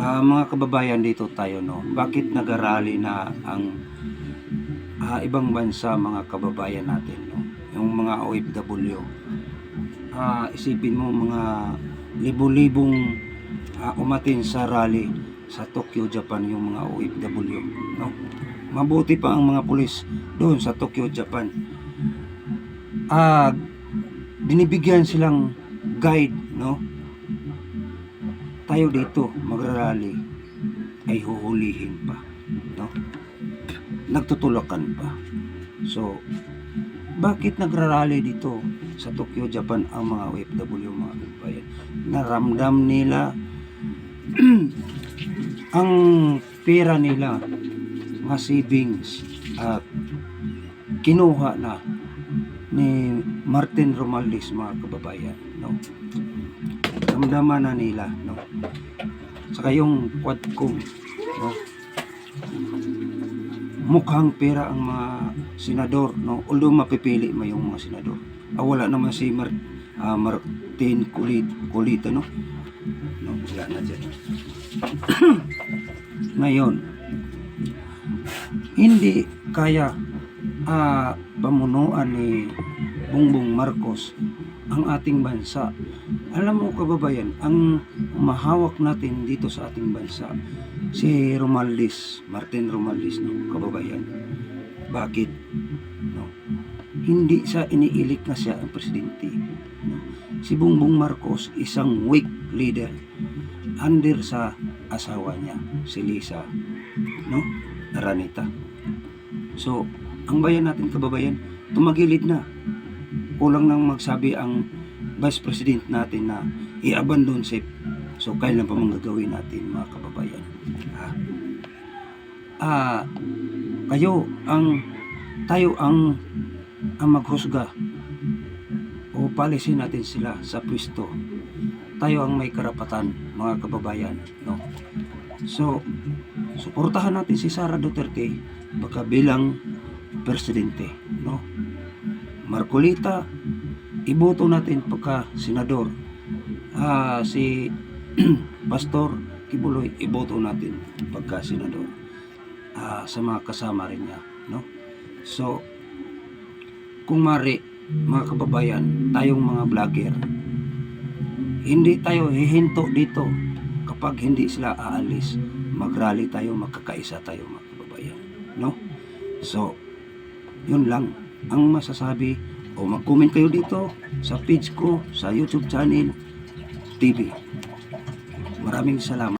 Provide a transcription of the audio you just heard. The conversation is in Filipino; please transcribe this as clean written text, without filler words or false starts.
Mga kababayan, dito tayo, no. Bakit nag-arally na ang ibang bansa, mga kababayan natin, no? Yung mga OFW. Isipin mo, mga libo-libong umatin sa rally sa Tokyo, Japan, yung mga OFW, no? Mabuti pa ang mga pulis doon sa Tokyo, Japan. Binibigyan silang guide, no? Tayo dito magrarally ay huhulihin pa, no? Nagtutulakan pa. So, bakit nagrarally dito sa Tokyo, Japan ang mga OFW, mga kababayan? Naramdam nila ang pera nila, mga savings, at kinuha na ni Martin Romualdez, mga kababayan, no? Ramdaman na nila, no? Saka yung Quadcom, no? Mukhang pera ang mga senador, no? Although mapipili mo yung mga senador. Wala naman si Martin Kulita, no? No, wala na dyan. Ngayon, hindi kaya pamunuan ni Bongbong Marcos ang ating bansa. Alam mo, kababayan, ang mahawak natin dito sa ating bansa si Romualdez, Martin Romualdez, no, kababayan. Bakit? No? Hindi sa iniilik na siya ang presidente, no? Si Bongbong Marcos isang weak leader under sa asawa niya, si Lisa, no, Araneta. So, ang bayan natin, kababayan, tumagilid na. Kulang nang magsabi ang Vice President natin na i-abandon ship. So, kailan pa mga gagawin natin, mga kababayan? Tayo ang maghusga o palisin natin sila sa pwesto. Tayo ang may karapatan, mga kababayan, no? So, suportahan natin si Sara Duterte baka bilang presidente, no? Marcolita, iboto natin pagka senador. Si Pastor Kibuloy, iboto natin pagka senador. Sa mga kasama rin niya, no? So, kung mari, mga kababayan, tayong mga vlogger, hindi tayo hihinto dito kapag hindi sila aalis. Mag-rally tayo, magkakaisa tayo, mga kababayan, no? So, yun lang ang masasabi. O mag-comment kayo dito sa page ko, sa YouTube channel TV. Maraming salamat.